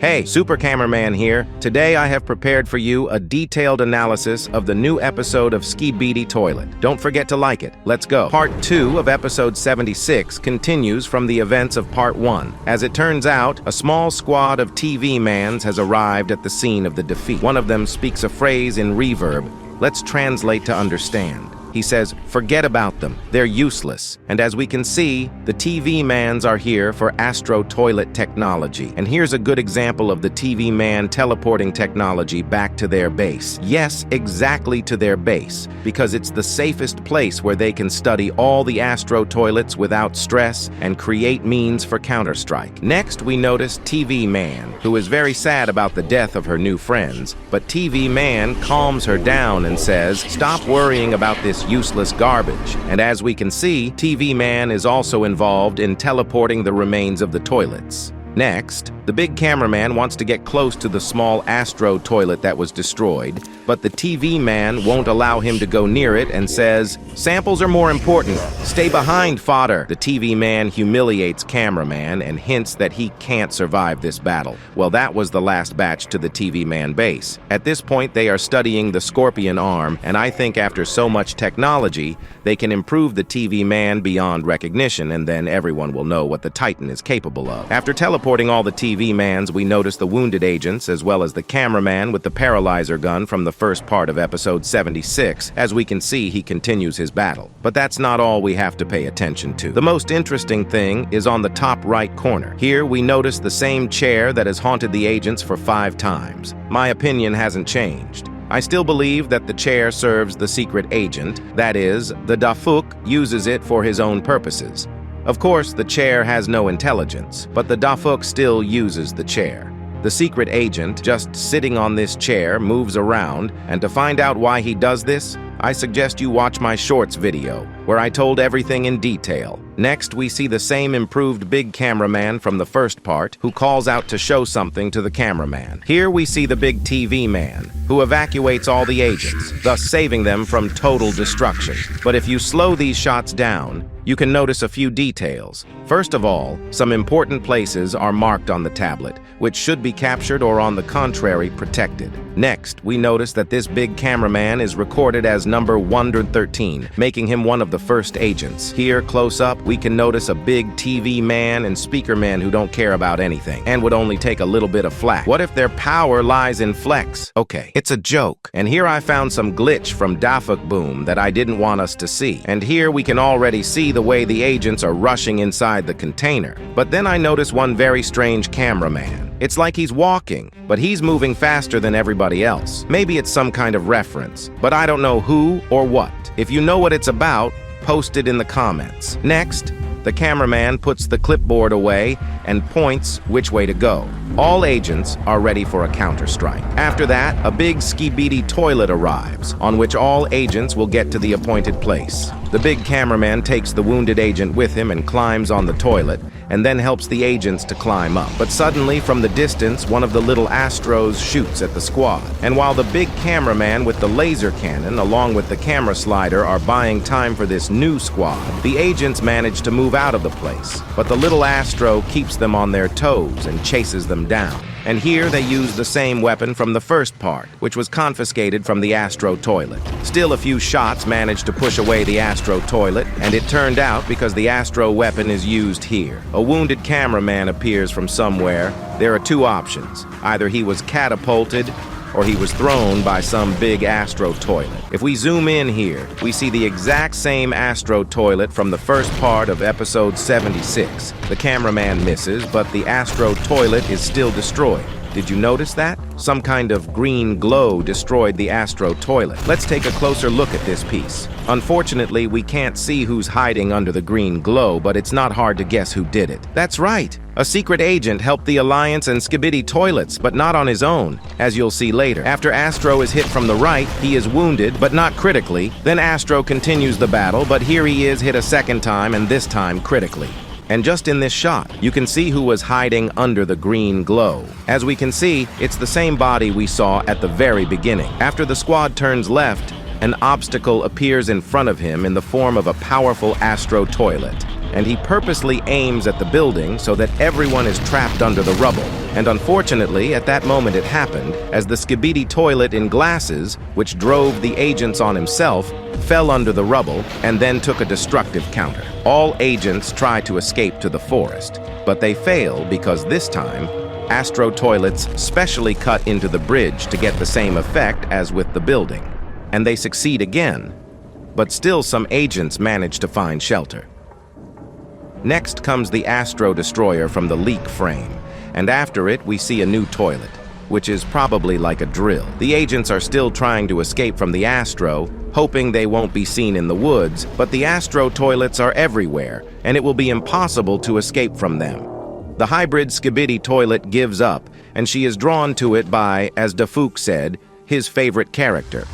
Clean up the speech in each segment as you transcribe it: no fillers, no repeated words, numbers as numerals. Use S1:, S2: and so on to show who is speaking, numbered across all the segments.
S1: Hey, Super Cameraman here. Today I have prepared for you a detailed analysis of the new episode of Skibidi Toilet. Don't forget to like it. Let's go. Part 2 of episode 76 continues from the events of part 1. As it turns out, a small squad of TV mans has arrived at the scene of the defeat. One of them speaks a phrase in reverb. Let's translate to understand. He says, forget about them, they're useless. And as we can see, the TV mans are here for Astro toilet technology. And here's a good example of the TV man teleporting technology back to their base. Yes, exactly to their base, because it's the safest place where they can study all the Astro toilets without stress and create means for counterstrike. Next, we notice TV man, who is very sad about the death of her new friends, but TV man calms her down and says, stop worrying about this useless garbage. And as we can see, TV man is also involved in teleporting the remains of the toilets. Next, the big cameraman wants to get close to the small Astro toilet that was destroyed, but the TV man won't allow him to go near it and says, samples are more important. Stay behind, fodder. The TV man humiliates cameraman and hints that he can't survive this battle. Well, that was the last batch to the TV man base. At this point, they are studying the Scorpion arm, and I think after so much technology, they can improve the TV man beyond recognition, and then everyone will know what the Titan is capable of. After teleporting all the TV mans, we notice the wounded agents as well as the cameraman with the paralyzer gun from the first part of episode 76. As we can see, he continues his battle. But that's not all we have to pay attention to. The most interesting thing is on the top right corner. Here we notice the same chair that has haunted the agents for 5 times. My opinion hasn't changed. I still believe that the chair serves the secret agent, that is, the Dafuk uses it for his own purposes. Of course, the chair has no intelligence, but the Dafuk still uses the chair. The secret agent, just sitting on this chair, moves around, and to find out why he does this, I suggest you watch my shorts video, where I told everything in detail. Next, we see the same improved big cameraman from the first part, who calls out to show something to the cameraman. Here we see the big TV man, who evacuates all the agents, thus saving them from total destruction. But if you slow these shots down, you can notice a few details. First of all, some important places are marked on the tablet, which should be captured or on the contrary, protected. Next, we notice that this big cameraman is recorded as number 113, making him one of the first agents. Here, close up, we can notice a big TV man and speaker man who don't care about anything and would only take a little bit of flack. What if their power lies in flex? Okay, it's a joke. And here I found some glitch from Dafuk Boom that I didn't want us to see. And here we can already see the way the agents are rushing inside the container. But then I notice one very strange cameraman. It's like he's walking, but he's moving faster than everybody else. Maybe it's some kind of reference, but I don't know who or what. If you know what it's about, post it in the comments. Next, the cameraman puts the clipboard away and points which way to go. All agents are ready for a counterstrike. After that, a big Skibidi Toilet arrives, on which all agents will get to the appointed place. The big cameraman takes the wounded agent with him and climbs on the toilet, and then helps the agents to climb up. But suddenly, from the distance, one of the little Astros shoots at the squad. And while the big cameraman with the laser cannon, along with the camera slider, are buying time for this new squad, the agents manage to move out of the place. But the little Astro keeps them on their toes and chases them down. And here they use the same weapon from the first part, which was confiscated from the Astro toilet. Still, a few shots managed to push away the Astro toilet, and it turned out because the Astro weapon is used here. A wounded cameraman appears from somewhere. There are 2 options. Either he was catapulted, or he was thrown by some big Astro toilet. If we zoom in here, we see the exact same Astro toilet from the first part of episode 76. The cameraman misses, but the Astro toilet is still destroyed. Did you notice that? Some kind of green glow destroyed the Astro toilet. Let's take a closer look at this piece. Unfortunately, we can't see who's hiding under the green glow, but it's not hard to guess who did it. That's right! A secret agent helped the Alliance and Skibidi Toilets, but not on his own, as you'll see later. After Astro is hit from the right, he is wounded, but not critically. Then Astro continues the battle, but here he is hit a second time, and this time critically. And just in this shot, you can see who was hiding under the green glow. As we can see, it's the same body we saw at the very beginning. After the squad turns left, an obstacle appears in front of him in the form of a powerful Astro toilet. And he purposely aims at the building so that everyone is trapped under the rubble. And unfortunately, at that moment it happened, as the Skibidi Toilet in glasses, which drove the agents on himself, fell under the rubble and then took a destructive counter. All agents try to escape to the forest, but they fail because this time, Astro toilets specially cut into the bridge to get the same effect as with the building. And they succeed again, but still some agents manage to find shelter. Next comes the Astro destroyer from the leak frame, and after it we see a new toilet, which is probably like a drill. The agents are still trying to escape from the Astro, hoping they won't be seen in the woods, but the Astro toilets are everywhere, and it will be impossible to escape from them. The hybrid Skibidi Toilet gives up, and she is drawn to it by, as Dafouk said, his favorite character.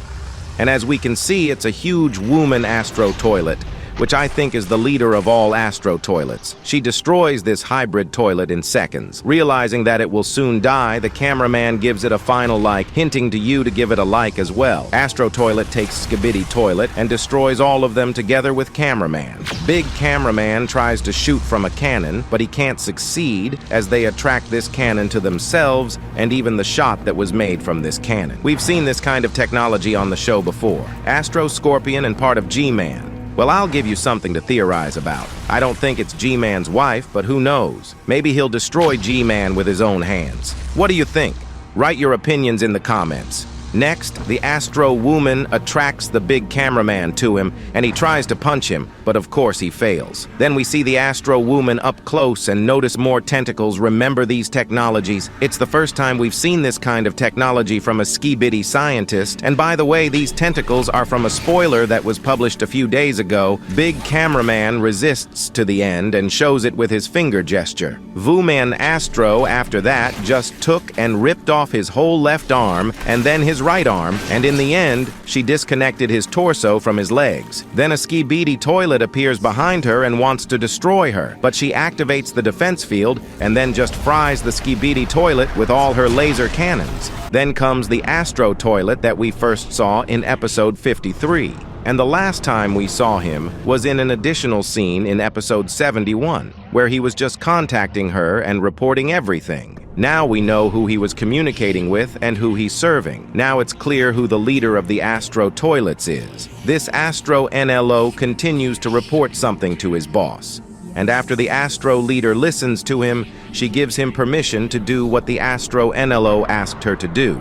S1: And as we can see, it's a huge woman Astro toilet, which I think is the leader of all Astro toilets. She destroys this hybrid toilet in seconds. Realizing that it will soon die, the cameraman gives it a final like, hinting to you to give it a like as well. Astro Toilet takes Skibidi Toilet and destroys all of them together with cameraman. Big cameraman tries to shoot from a cannon, but he can't succeed as they attract this cannon to themselves and even the shot that was made from this cannon. We've seen this kind of technology on the show before. Astro, Scorpion, and part of G-Man. Well, I'll give you something to theorize about. I don't think it's G-Man's wife, but who knows? Maybe he'll destroy G-Man with his own hands. What do you think? Write your opinions in the comments. Next, the Astro woman attracts the big cameraman to him, and he tries to punch him, but of course he fails. Then we see the Astro woman up close and notice more tentacles. Remember these technologies? It's the first time we've seen this kind of technology from a Skibidi scientist, and by the way, these tentacles are from a spoiler that was published a few days ago. Big cameraman resists to the end and shows it with his finger gesture. Vuman Astro, after that, just took and ripped off his whole left arm, and then his right arm, and in the end, she disconnected his torso from his legs. Then a Skibidi Toilet appears behind her and wants to destroy her, but she activates the defense field and then just fries the Skibidi Toilet with all her laser cannons. Then comes the Astro Toilet that we first saw in episode 53. And the last time we saw him was in an additional scene in episode 71, where he was just contacting her and reporting everything. Now we know who he was communicating with and who he's serving. Now it's clear who the leader of the Astro Toilets is. This Astro NLO continues to report something to his boss. And after the Astro leader listens to him, she gives him permission to do what the Astro NLO asked her to do.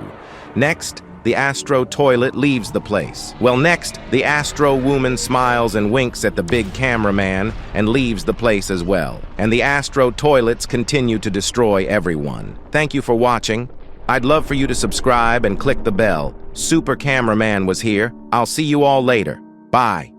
S1: Next, the Astro Toilet leaves the place. Well, next, the Astro woman smiles and winks at the big cameraman and leaves the place as well. And the Astro Toilets continue to destroy everyone. Thank you for watching. I'd love for you to subscribe and click the bell. Super Cameraman was here. I'll see you all later. Bye.